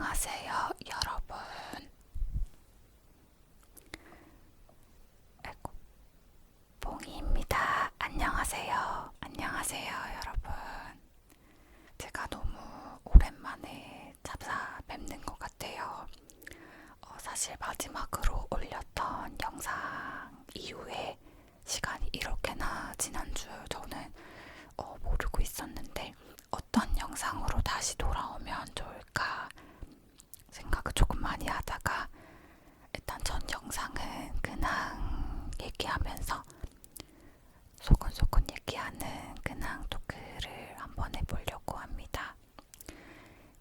안녕하세요, 여러분. 아이고, 뽕이입니다. 안녕하세요. 안녕하세요, 여러분. 제가 너무 오랜만에 찾아뵙는 것 같아요. 사실 마지막으로 올렸던 영상 이후에 시간이 이렇게나 지난 줄 저는 모르고 있었는데 어떤 영상으로 다시 돌아오면 좋을까 생각을 조금 많이 하다가 일단 전 영상은 그냥 얘기하면서 소근소근 얘기하는 그냥 토크를 한번 해보려고 합니다.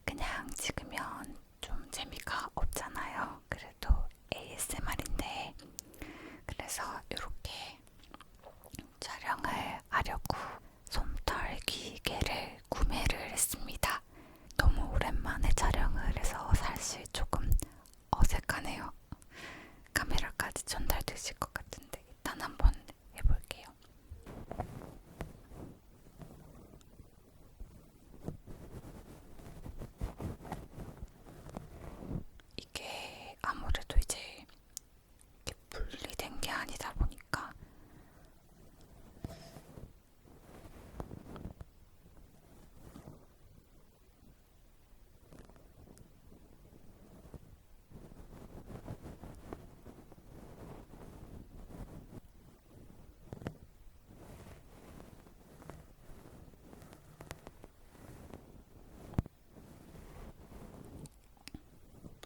그냥 찍으면 좀 재미가 없잖아요. 그래도 ASMR인데 그래서 이렇게 촬영을 하려고 솜털 기계를 구매를 했습니다. 너무 오랜만에 촬영을 해서 사실 조금 어색하네요. 카메라까지 전달되실 것 같은데 일단 한번 해볼게요. 이게 아무래도 이제 이렇게 분리된 게 아니다 보니까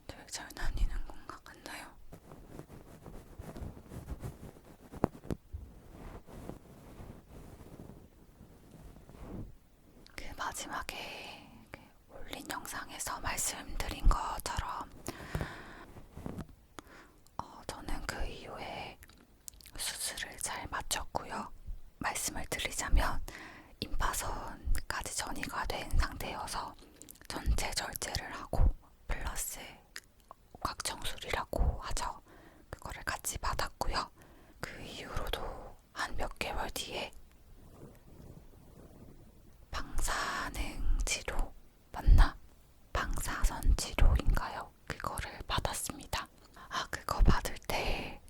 되게 잘 다니는 건가 같나요? 그 마지막에 올린 영상에서 말씀드린 것처럼 저는 그 이후에 수술을 잘 마쳤고요. 말씀을 드리자면 임파선까지 전이가 된 상태여서 전체 절제를 하고 플러스 각청술이라고 하죠. 그거를 같이 받았고요. 그 이후로도 한 몇 개월 뒤에 방사능 치료 맞나? 방사선 치료인가요? 그거를 받았습니다. 그거 받을 때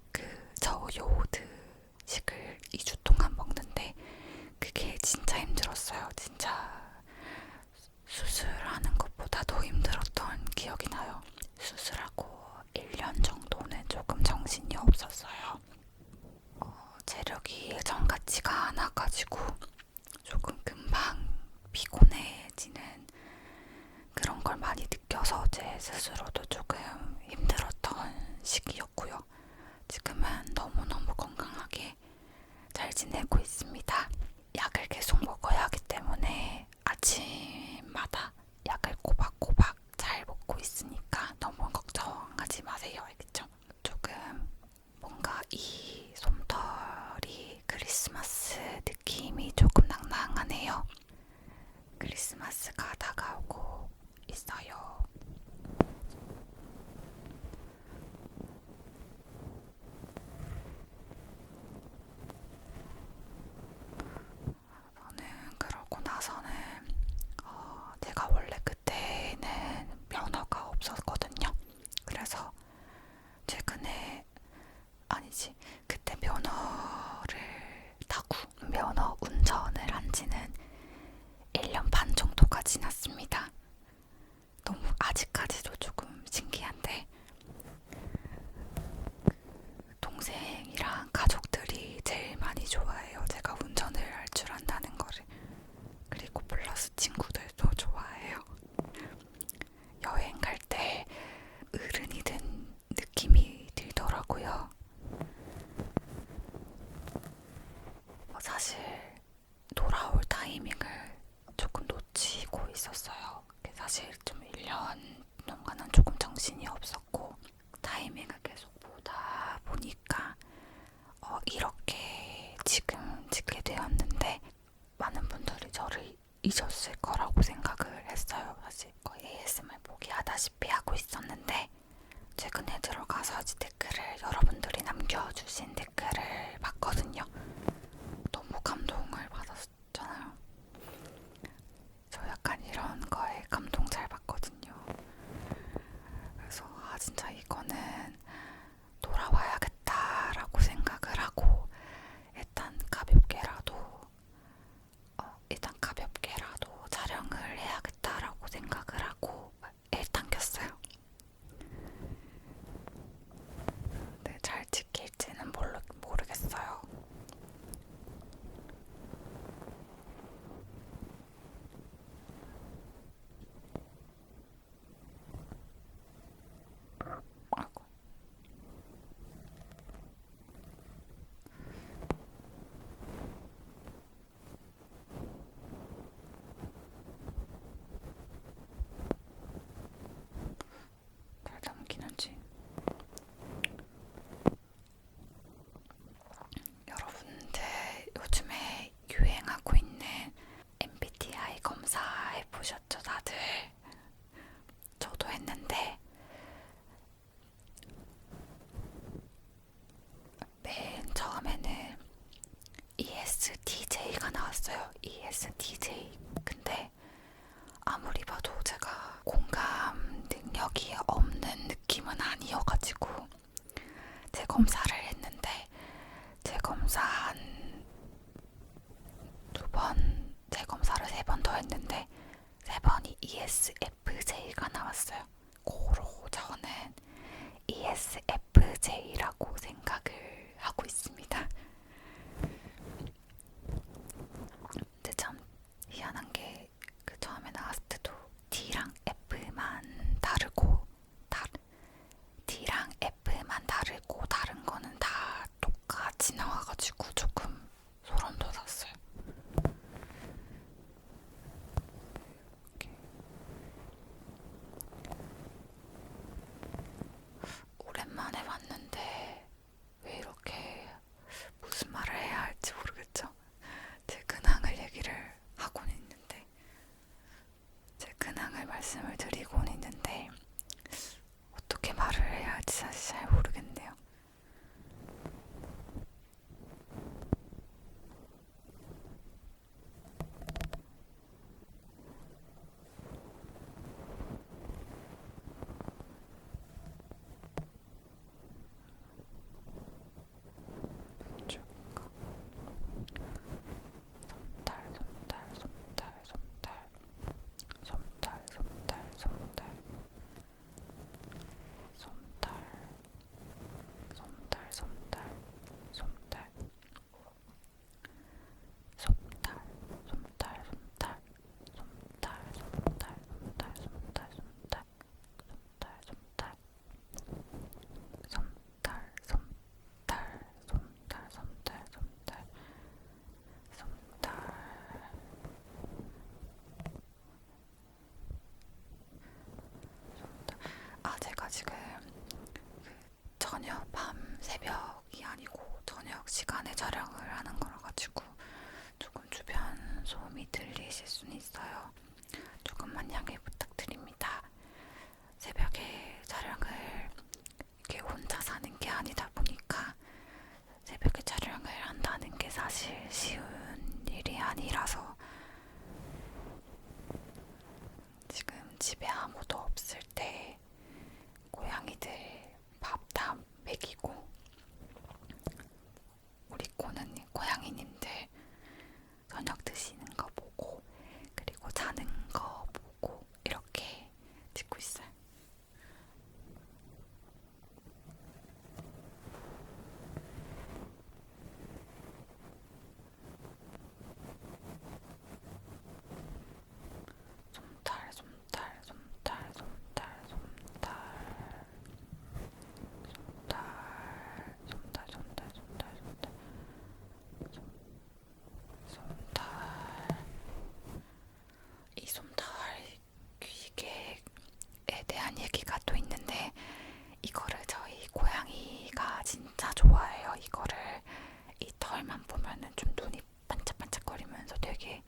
저 요오드식을 2주 동안 먹는데 그게 진짜 힘들었어요. 진짜 수술하는 것보다 더 힘들었던 기억이 나요. 수술하고 1년 정도는 조금 정신이 없었어요. 체력이 예전 같지가 않아가지고 조금 금방 피곤해지는 그런 걸 많이 느껴서 제 스스로도 조금 힘들었던 시기였고요. 지금은 너무너무 건강하게 잘 지내고 있습니다. 약을 계속 먹어야 하기 때문에 아침마다 약을 꼬박꼬박 잘 먹고 있으니까 너무 걱정하지 마세요. 알겠죠? 조금 뭔가 이 솜털이 크리스마스 느낌이 조금 낭낭하네요. 크리스마스가 다가오고 있어요. 저는 그러고 나서는 제가 원래 그때는 면허가 없었거든요. 그래서 최근에 아니지 그때 면허 운전을 한 지는 1년 반 정도가 지났습니다. 너무 아직까지도 조금 신기한데 동생이랑 가족들이 제일 많이 좋아해요. 제가 운전을 할 줄 안다는 거를. 그리고 플러스 친구들도 좋아해요. 여행 갈 때 어른이 된 느낌이 들더라고요. 사실 돌아올 타이밍을 조금 놓치고 있었어요. 사실 좀 1년 동안은 조금 정신이 없었고 타이밍을 계속 보다 보니까 이렇게 지금 찍게 되었는데 많은 분들이 저를 잊었을 거라고 생각을 했어요. 사실 거의 ASMR 포기하다시피 하고 있었는데 최근에 들어가서 댓글을 여러분들이 남겨주신 댓글을 봤거든요. 너무 감동을 받았잖아요. 저 약간 이런 거에 감동 잘 받거든요. 이력이 없는 느낌은 아니어가지고 재검사를 했는데 재검사 한 2번, 재검사를 3번 더 했는데 3번이 ESFJ가 나왔어요. 고로 저는 ESFJ라고 생각을 하고 있습니다. 근데 참 희한한 게 그 처음에 나왔을 때도 D랑 F만 다르고 D랑 F만 다르고 다른 거는 다 똑같이 나와가지고 조금 소름 돋았어요. 오랜만에 왔는데 왜 이렇게 무슨 말을 해야 할지 모르겠죠? 제 근황을 얘기를 하고는 있는데 제 근황을 말씀을 드리고는 있는데 어떻게 말을 해야 할지 사실 잘 모르겠네요. 제가 지금 저녁 밤 새벽이 아니고 저녁 시간에 촬영을 하는 거라 가지고 조금 주변 소음이 들리실 수는 있어요. 조금만 양해 부탁드립니다. 새벽에 촬영을 이렇게 혼자 사는 게 아니다 보니까 새벽에 촬영을 한다는 게 사실 쉬운 일이 아니라서 지금 집에 아무도 없을 때 고양이들 밥 다 먹이고 우리 꼬는 고양이님들 저녁 드시는 거 보고 그리고 자는 거 보고 이렇게 찍고 있어요. 솜탈 솜탈 솜탈 솜탈 솜탈 솜탈 솜탈 솜탈 솜탈 이 솜탈 귀개에 대한 얘기가 또 있는데 이거를 저희 고양이가 진짜 좋아해요. 이거를 이 털만 보면은 좀 눈이 반짝반짝거리면서 되게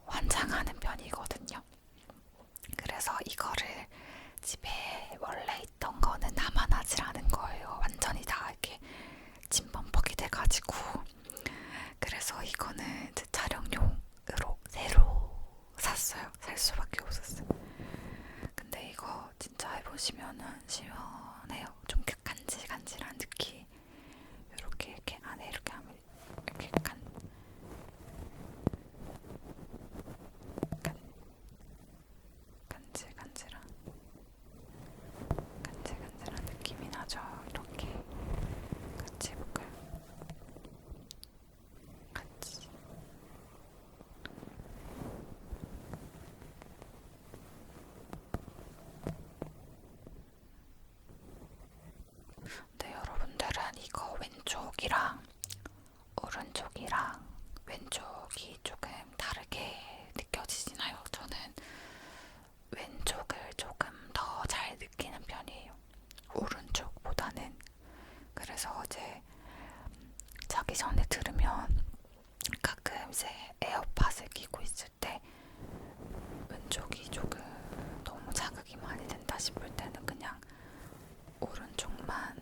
환장하는 편이거든요. 그래서 이거를 집에 원래 있던 거는 남아나질 않은 거예요. 완전히 다 이렇게 진범벅이 돼가지고. 그래서 이거는 제 촬영용으로 새로 샀어요. 살 수밖에 없었어요. 근데 이거 진짜 해보시면은 시원해요. 좀 간질간질한 느낌. 이렇게 안에 이렇게 하면 이렇게 간질간질한 느낌이 나죠. 이렇게 같이 해볼까요? 같이. 네, 여러분들은 이거 왼쪽이랑 오른쪽이랑 왼쪽이 조금 다르게 느껴지시나요? 저는 왼쪽을 조금 더 잘 느끼는 편이에요. 오른쪽보다는. 그래서 어제 자기 전에 들으면 가끔 이제 에어팟을 끼고 있을 때 왼쪽이 조금 너무 자극이 많이 된다 싶을 때는 그냥 오른쪽만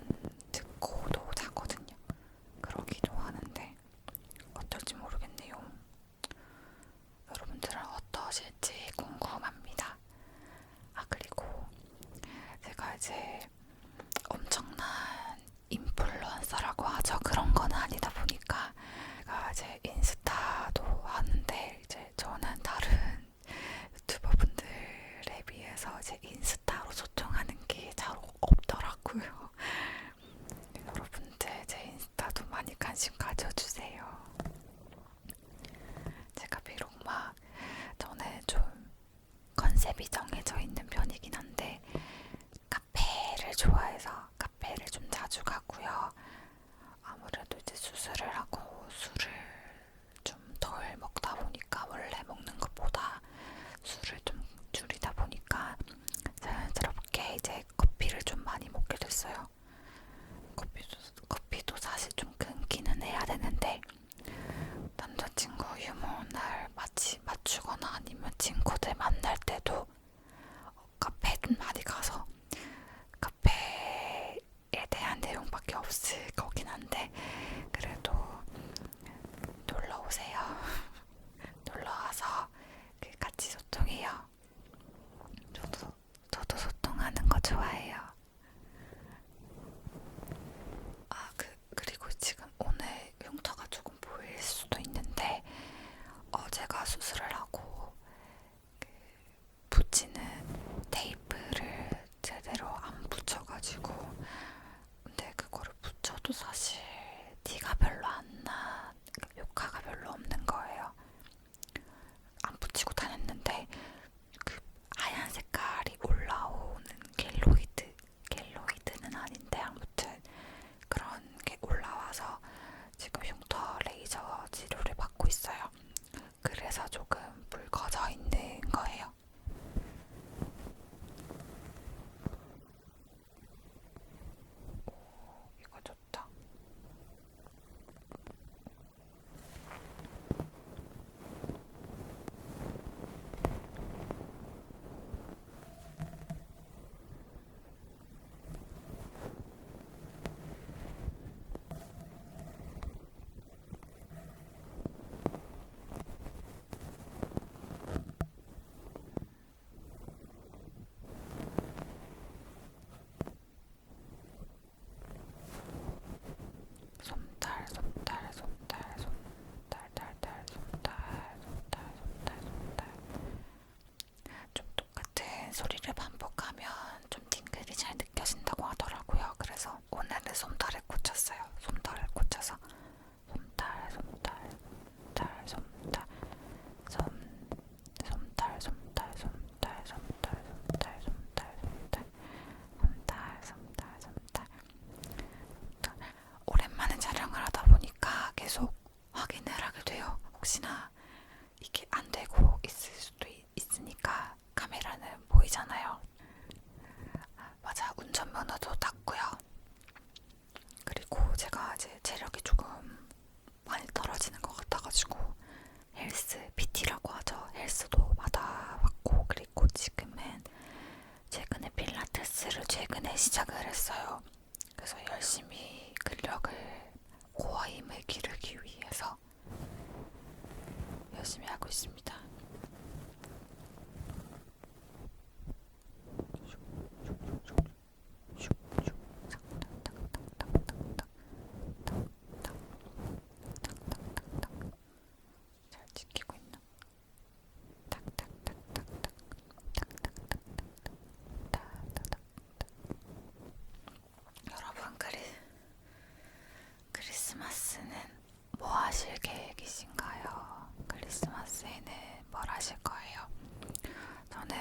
듣고도 자거든요. 그러기도 하는데 어떨지 모르겠네요. 여러분들은 어떠실지 궁금합니다. 아, 그리고 빠져 있는 편이긴 한데 카페를 좋아해서 카페를 좀 자주 가고요. 아무래도 이제 수술을 하고 술을 좀 덜 먹다 보니까 원래 먹는 것보다 술을 좀 줄이다 보니까 자연스럽게 이제 커피를 좀 많이 먹게 됐어요. 커피도 사실 좀 끊기는 해야 되는데 남자친구 유머날 맞추거나 아니면 친구들 만날 때도 카페 좀 많이 가서 카페에 대한 내용밖에 없을 거긴 한데 그래도 놀러 오세요. 놀러 와서 같이 소통해요. 저도 소통하는 거 좋아해요. 그리고 지금 오늘 흉터가 조금 보일 수도 있는데 제가 수술을 하고 붙이는 테이프를 제대로 안 붙여가지고 근데 그거를 붙여도 사실 티가 별로 안 나, 효과가 별로 없는 거예요. 안 붙이고 다녔는데 그 하얀 색깔이 올라오는 켈로이드는 아닌데 아무튼 그런 게 올라와서 지금 흉터 레이저 치료를 받고 있어요. 그래서 조금 붉어져 있는 거예요. 오, 이거 좋다. 좀 똑같은 소리를 반복하면 좀 팅글이 잘 느껴진다고 하더라고요. 그래서 오늘은 솜털에 꽂혔어요. 솜털에 꽂혀서 솜털, 솜털, 솜털, 솜털, 솜털, 솜털, 솜털, 솜털, 솜털, 솜털, 솜털, 솜털. 오랜만에 촬영을 하다 보니까 계속 확인을 하게 돼요. 혹시나 이게 안 되고 있을 수도 있으니까 카메라는 보이잖아요. 맞아, 운전면허도 땄고요. 그리고 제가 이제 체력이 조금 많이 떨어지는 것 같아가지고 헬스 PT라고 하죠. 헬스도 받아봤고 그리고 지금은 최근에 필라테스를 최근에 시작을 했어요. 그래서 열심히 근력을 코어 힘을 기르기 위해서 열심히 하고 있습니다. 잘 지키고 있나? 여러분 크리스마스는 뭐 하실 계획이신가요? 크리스마스에는 뭘 하실 거예요? 저는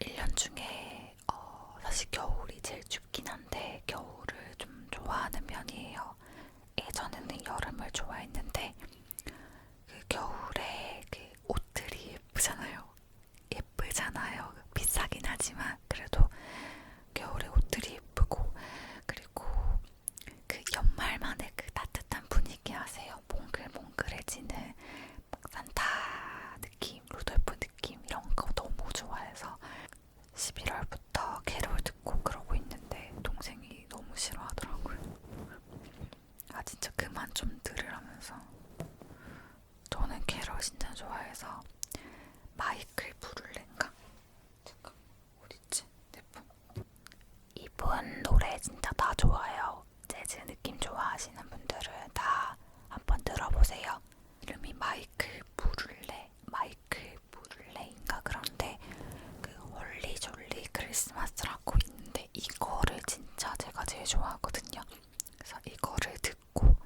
1년 중에 사실 겨울이 제일 춥긴 한데 겨울을 좀 좋아하는 편이에요. 예전에는 여름을 좋아했는데 그 겨울에 그 옷들이 예쁘잖아요. 비싸긴 하지만 그래도 겨울에 옷들이 예쁘고 그리고 그 연말만의 그 따뜻한 분위기 아세요? 몽글몽글해지는 산타 느낌, 루돌프 느낌 이런 거 너무 좋아해서 11월부터 캐롤 듣고 그러고 있는데 동생이 너무 싫어하더라고요. 아 진짜 그만 좀 들으라면서. 저는 캐롤 진짜 좋아해서 마이클 부를렌가? 잠깐 어딨지? 내 폰. 이분 노래 진짜 다 좋아요. 재즈 느낌 좋아하시는 분들은 다 한번 들어보세요. 이름이 마이클 부를레인가 그런데 그 홀리졸리 크리스마스라고 있는데 이거를 진짜 제가 제일 좋아하거든요. 그래서 이거를 듣고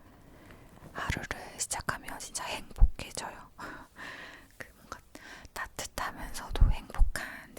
하루를 시작하면 진짜 행복해져요. 그 뭔가 따뜻하면서도 행복한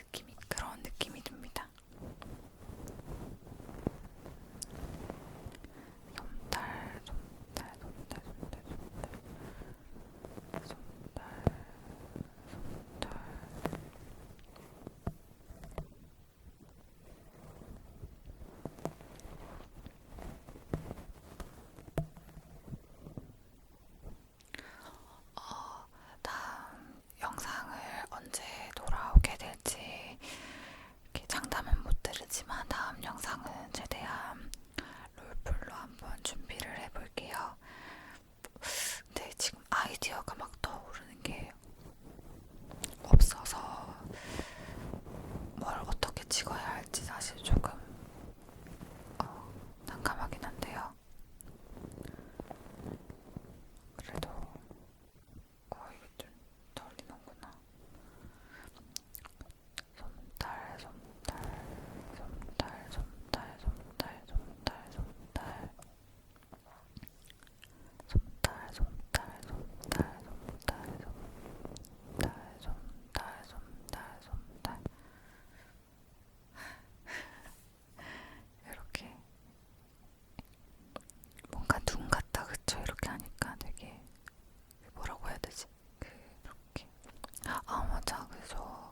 이번 영상은 최대한 롤플로 한번 준비를 해볼게요. 근데 지금 아이디어가 막 떠오르는 게 없어서 뭘 어떻게 찍어야 할지 사실 조금 난감하긴 한데요. 그래도 이게 좀 떨리는구나. 솜달, 솜달, 솜달, 솜달, 솜달, 솜달, 솜달, 솜달, 솜달, 솜달, 솜달, 솜달, 솜달, 솜달. 이렇게 뭔가 눈 같다, 그쵸? 이렇게 하니까 되게 뭐라고 해야 되지? 이렇게 맞아, 그래서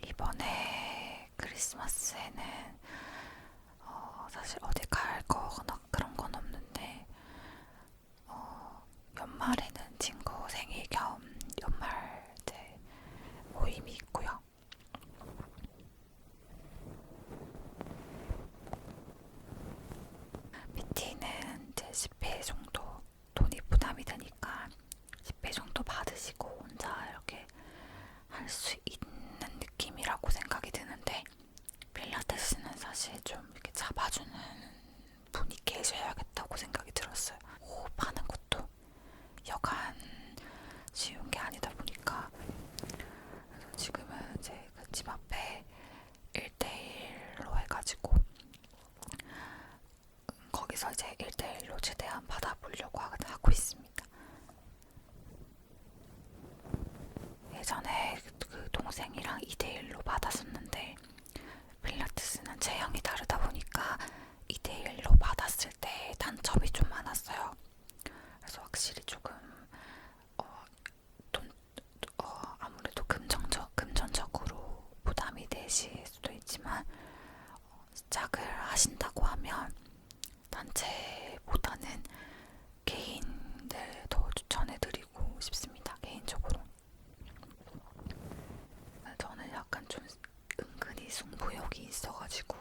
이번에 크리스마스에는 사실 어디 갈 거나 그런 건 없는데 연말에는 친구 생일 겸 연말 이제 모임이 있고요. PT는 이제 10회 정도 돈이 부담이 되니까 10회 정도 받으시고 혼자 이렇게 할 수 있는 느낌이라고 생각이 드는데 필라테스는 사실 좀 이렇게 잡아주는 분이 계셔야겠다고 생각이 들었어요. 호흡하는 것도 여간 쉬운 게 아니다 보니까 그래서 지금은 이제 그 집 앞에 1대1로 해가지고 거기서 이제 1대1로 최대한 받아보려고 하고 있습니다. 예전에 그 동생이랑 2대1로 받았었는데 필라테스는 체형이 다르다 보니까 2대1로 받았을 때 단점이 좀 많았어요. 그래서 확실히 조금 돈, 아무래도 금전적으로 부담이 되실 수도 있지만 시작을 하신다고 하면 단체보다는 개인들 더 추천해드리고 싶습니다. 개인적으로. 저는 약간 좀 은근히 승부욕이 있어가지고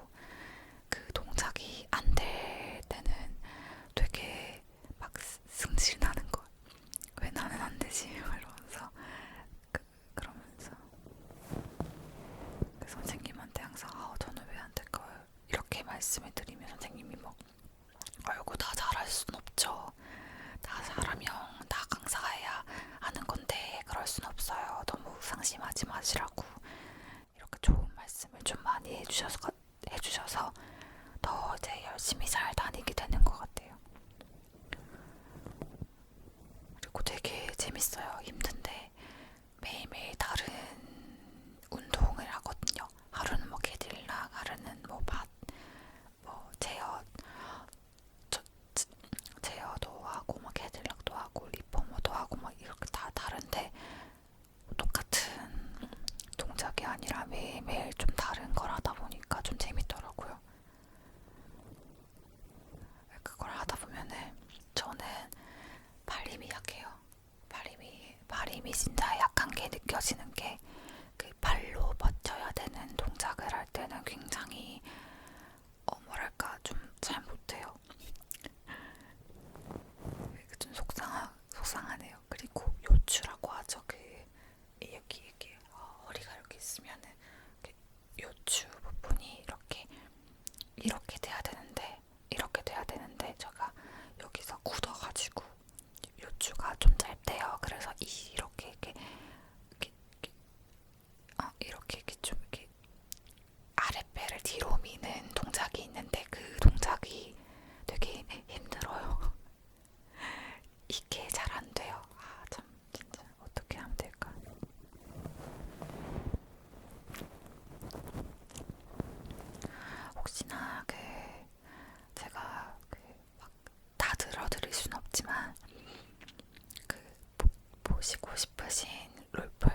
그 동작이 안 될 때는 되게 막 승질나는 거. 왜 나는 안 되지? 이러면서 그러면서 그 선생님한테 항상 저는 왜 안 될까요? 이렇게 말씀을 드리면 선생님이 뭐 아이고 다 잘할 순 없죠. 다 잘하면 다 강사해야 하는 건데 그럴 순 없어요. 너무 상심하지 마시라고 이렇게 좋은 말씀을 좀 많이 해주셔서 더 이제 열심히 잘 다니게 되는 것 같아요. 그리고 되게 재밌어요. 힘든데 매일매일 다른 운동을 하거든요. 하루는 뭐 캐딜락, 하루는 뭐 제어도 하고 막 캐딜락도 하고 리포머도 하고 막 이렇게 다 다른데 똑같은 동작이 아니라 매일매일 좀 다른 걸 하다 보니까 좀 재밌더라고요. 그걸 하다 보면은 저는 발림이 약해요. 발림이 진짜 약한 게 느껴지는 게 그 발로 버텨야 되는 동작을 할 때는 굉장히 뭐랄까 좀 잘 못해요. 좀 속상하네요. 그리고 요추라고 하죠. 이렇게 허리가 이렇게 있으면은 요추 부분이 이렇게 돼야 되는데 제가 여기서 굳어가지고 요추가 좀 짧대요. 그래서 이렇게 좀 이렇게 아랫배를 뒤로 미는 동작이 있는데 그 동작이 되게 힘들어요. 이게 잘 안 돼요. 참 진짜 어떻게 하면 될까? 혹시나 제가 막 다 들어드릴 순 없지만 보시고 싶으신 롤플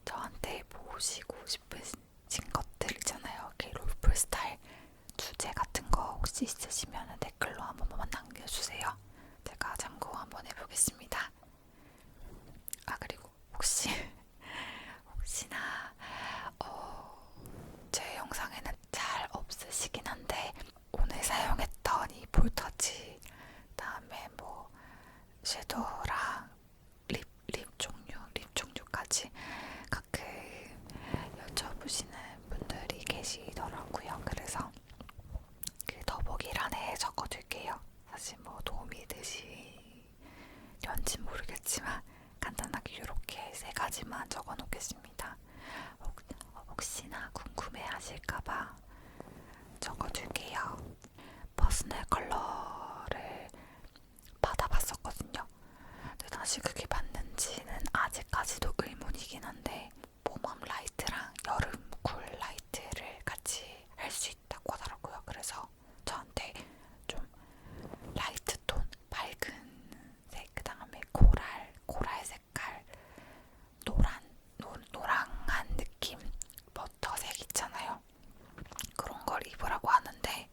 저한테 보시고 싶으신 것들 있잖아요. 롤플 스타일 주제 같은 거 혹시 아이섀도우랑 립 종류까지 가끔 여쭤보시는 분들이 계시더라고요. 그래서 그 더보기란에 적어둘게요. 사실 뭐 도움이 되시려는지 모르겠지만 간단하게 이렇게 3가지만 적어놓겠습니다. 혹시나 궁금해하실까봐 적어둘게요. 퍼스널 컬러를 받아봤었거든요. 근데 다시 그게 맞는지는 아직까지도 의문이긴 한데 봄웜 라이트랑 여름 쿨 라이트를 같이 할 수 있다고 하더라고요. 그래서 저한테 좀 라이트 톤, 밝은 색, 그 다음에 코랄 색깔, 노랑한 느낌 버터색 있잖아요. 그런 걸 입으라고 하는데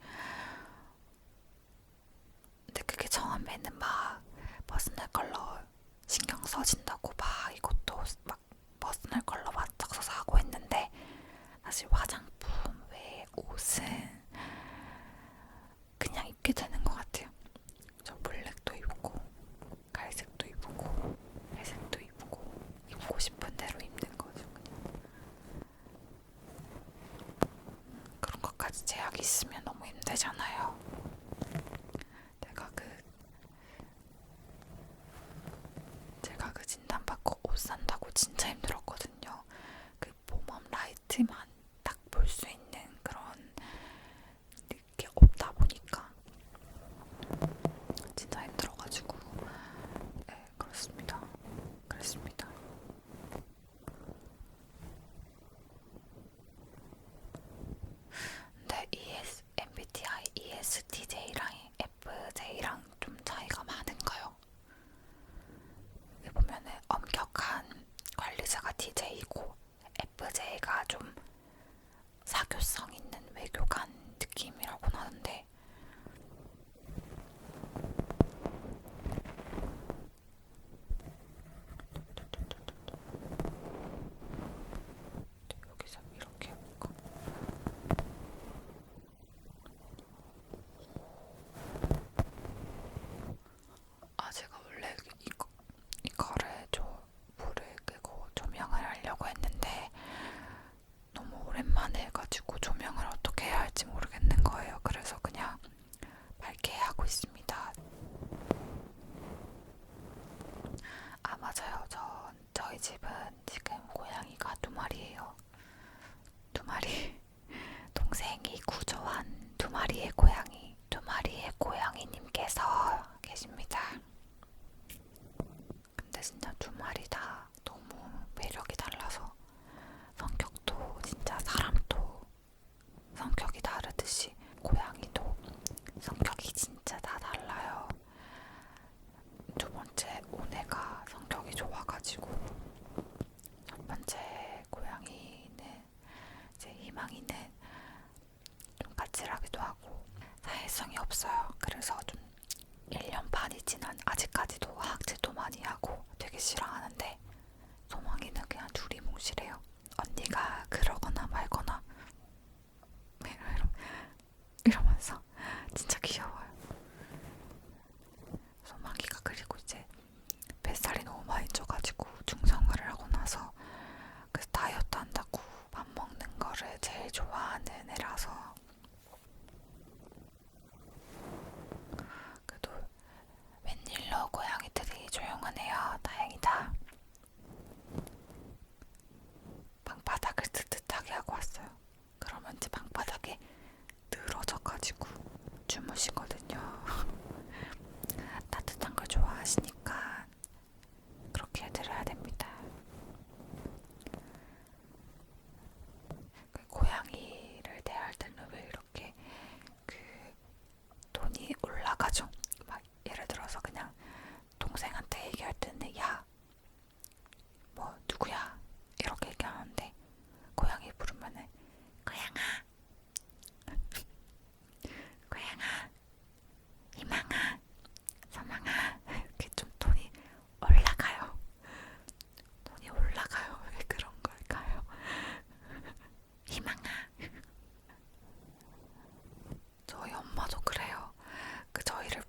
근데 그게 처음에는 막 퍼스널 컬러 신경 써진다고 막 이것도 막 퍼스널 컬러 맞춰서 사고 했는데 사실 화장품 외에 옷은 그냥 입게 되는 것 같아요. 저 블랙도 입고 갈색도 입고 회색도 입고 입고 싶은 대로 입는 거죠. 그냥 그런 것까지 제약이 있으면 너무 힘들잖아요. 제가 그 진단받고 옷 산다고 진짜 힘들었거든요. 그 봄웜 라이트만 딱 볼 수 있는 그런 게 없다 보니까 진짜 힘들어가지고 네, 그렇습니다. 그랬습니다. 근데 MBTI ESTJ랑 FJ랑 좀 차이가 많은가요? 여기 보면은 엄격한 관리자가 TJ이고 FJ가 좀 사교성 있는 외교관 느낌이라고 하는데 여기서 이렇게 해볼까? 제가 원래 이거를 불을 끄고 조명을 하려고 했는데 너무 오랜만에 해가지고 조명을 어떻게 해야 할지 모르겠는 거예요. 그래서 그냥 밝게 하고 있습니다. 맞아요. 저희 집은 지금 고양이가 2마리예요. 2마리. 동생이 구조한 2마리의 고양이. 2마리의 고양이님께서 계십니다. 근데 진짜 2마리 다 너무 매력이 달라서 성격도 진짜 사람도 성격이 다르듯이 고양이도 성격이 진짜 다 달라요. 2번째 오네가 성격이 좋아가지고 첫 번째 고양이는 이제 희망이는 좀 까칠하기도 하고 사회성이 없어요. 그래서 좀 1년 반이 지난 아직까지도 학질도 많이 하고 되게 싫어하는데 소망이는 그냥 둘이 뭉실해요. 언니가 그러거나 말거나 이러면서 진짜 귀여워요. 소망이가 그리고 이제 뱃살이 너무 많이 쪄가지고 중성화를 하고 나서 그 다이어트 한다고 밥 먹는 거를 제일 좋아하는 애라서 그래도 웬일로 고양이들이 조용하네요. 다행이다. 방바닥을 뜨뜻하게 하고 왔어요. 그러면 이제 방바닥에 늘어져가지고 주무시거든요. 따뜻한 걸 좋아하시니까 그렇게 해드려야 됩니다. 그 고양이를 대할 때는 왜 이렇게 그 톤이 올라가죠? 막 예를 들어서 그냥 동생한테 얘기할 때는 야, 뭐 누구야? 이렇게 얘기하는데 고양이 부르면은 고양아, 고양아, 희망아, 소망아 이렇게 좀 톤이 올라가요. 톤이 올라가요. 왜 그런 걸까요? 희망아. 저희 엄마도 그래요. 그 저희를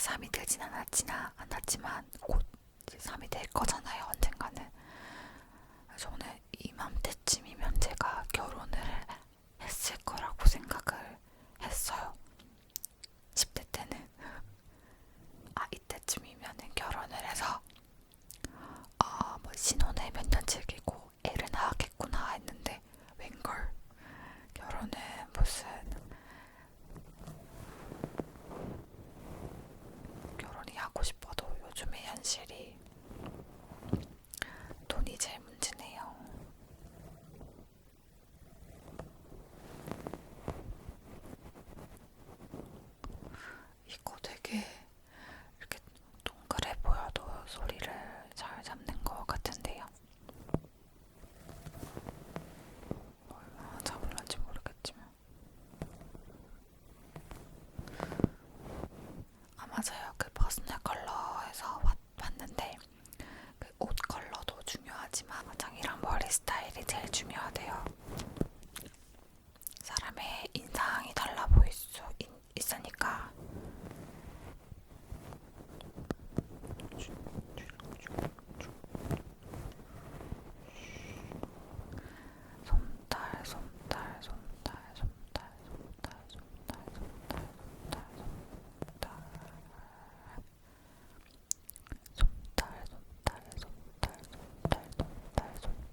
3이 되진 않았지만 곧 이제 3이 될 거잖아요, 언젠가는. 저는 이맘때쯤이면 제가 결혼을 했을 거라고 생각을 했어요. 10대 때는. 이때쯤이면은 결혼을 해서 뭐 신혼을 몇 년 즐기고 애를 낳았겠구나 했는데 웬걸 결혼은 무슨 결혼이 하고 싶어도 요즘의 현실이 돈이 제일 문제네요. 이거 되게 이렇게 동그래 보여도 소리를 잘 잡는 것 같은데요. 얼마나 잡을런지 모르겠지만. 맞아요. 그 퍼스널 컬러에서 봤는데 그 옷 컬러도 중요하지만 화장이랑 머리 스타일이 제일 중요하대요. 사람의 인상이 달라 보일 수 있으니까. 솜달, 솜달, 솜달, 솜달, 솜달, 솜달, 솜달, 솜달, 솜달. 솜달, 솜달, 솜달, 솜달, 솜달,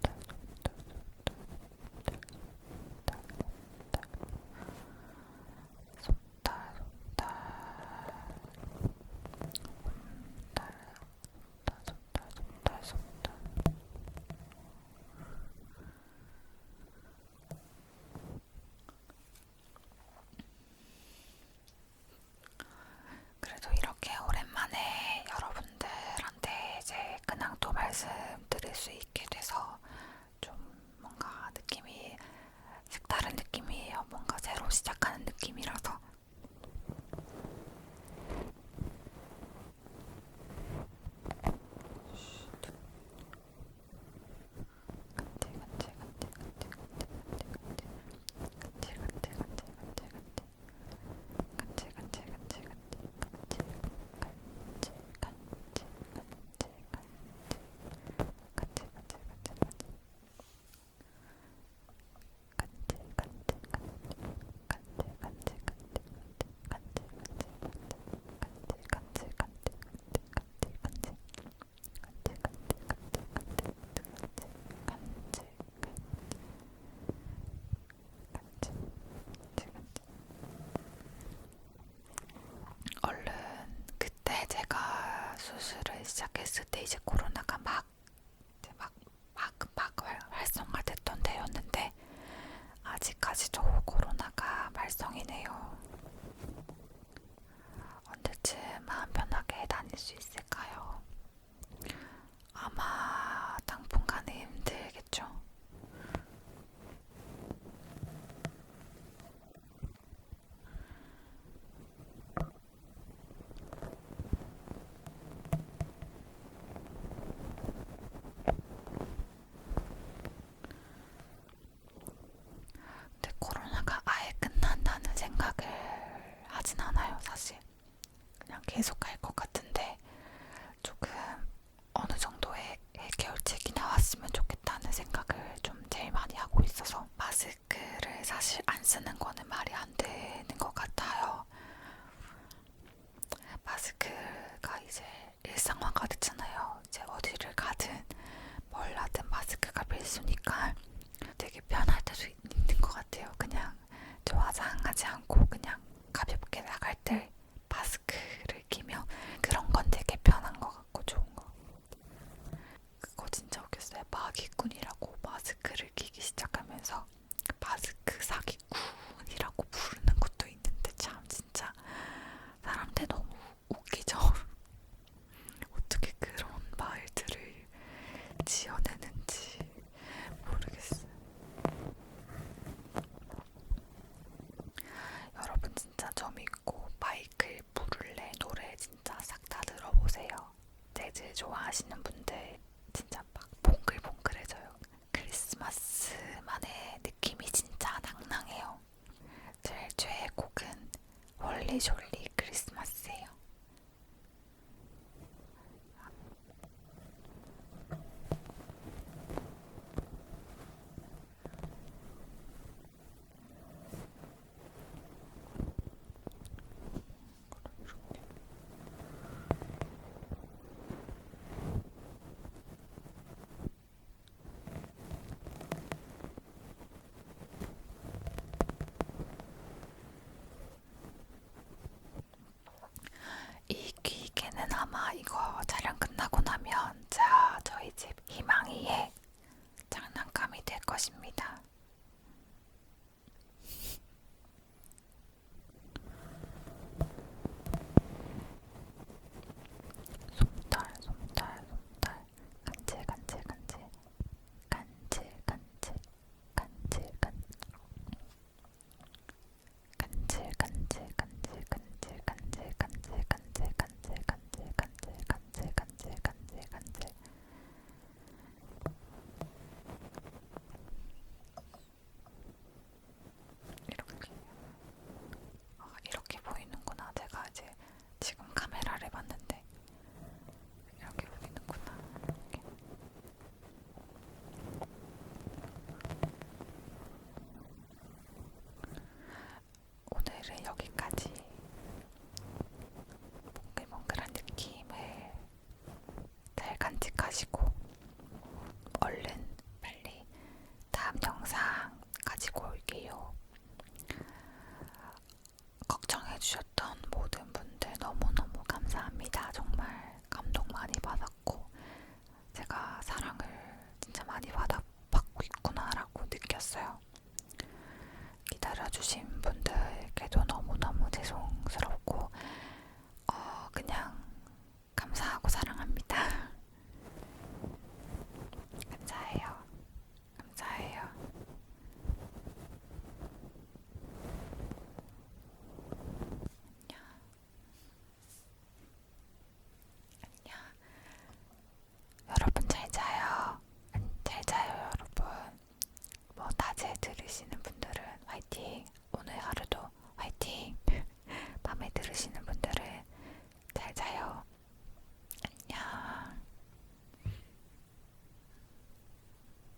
솜달, 솜달, 솜달, 솜달, 솜달. 그래도 이렇게 오랜만에 여러분들한테 이제 그냥 또 말씀드릴 수 있게 돼서 좀 뭔가 느낌이 색다른 느낌이에요. 뭔가 새로 시작하는 느낌이라서. 얼른 그때 제가 수술을 시작했을 때 이제 코로나가 막 활성화됐던 때였는데 아직까지도 코로나가 발성이네요. 언제쯤 마음 편하게 다닐 수 있을까요? 아마 당분간은 힘들겠죠. 근데 코로나가 아예 끝난다는 생각을 하진 않아요, 사실. 그냥 계속 갈 것 같은데 조금 어느 정도의 해결책이 나왔으면 좋겠다는 생각을 좀 제일 많이 하고 있어서 마스크를 사실 안 쓰는 거는 말이 안 되는 것 같아요. 마스크가 이제 일상화가 됐잖아요. 이제 어디를 가든 뭘 하든 마스크가 필수니까 되게 편할 때도 있는 것 같아요. 그냥 화장하지 않고 그냥 가볍게 나갈 때 마스크를 끼면 그런 건 되게 편한 것 같고 좋은 것 같아요. 그거 진짜 웃겼어요. 마기꾼이라고 마스크를 끼기 시작하면서 마스크 사기꾼이라고 부르는 것도 있는데 참 진짜 사람들 너무 웃기죠. 어떻게 그런 말들을 지어내는지 모르겠어요. 아마 이거 촬영 끝나고 나면 자 저희 집 희망이의 장난감이 될 것입니다.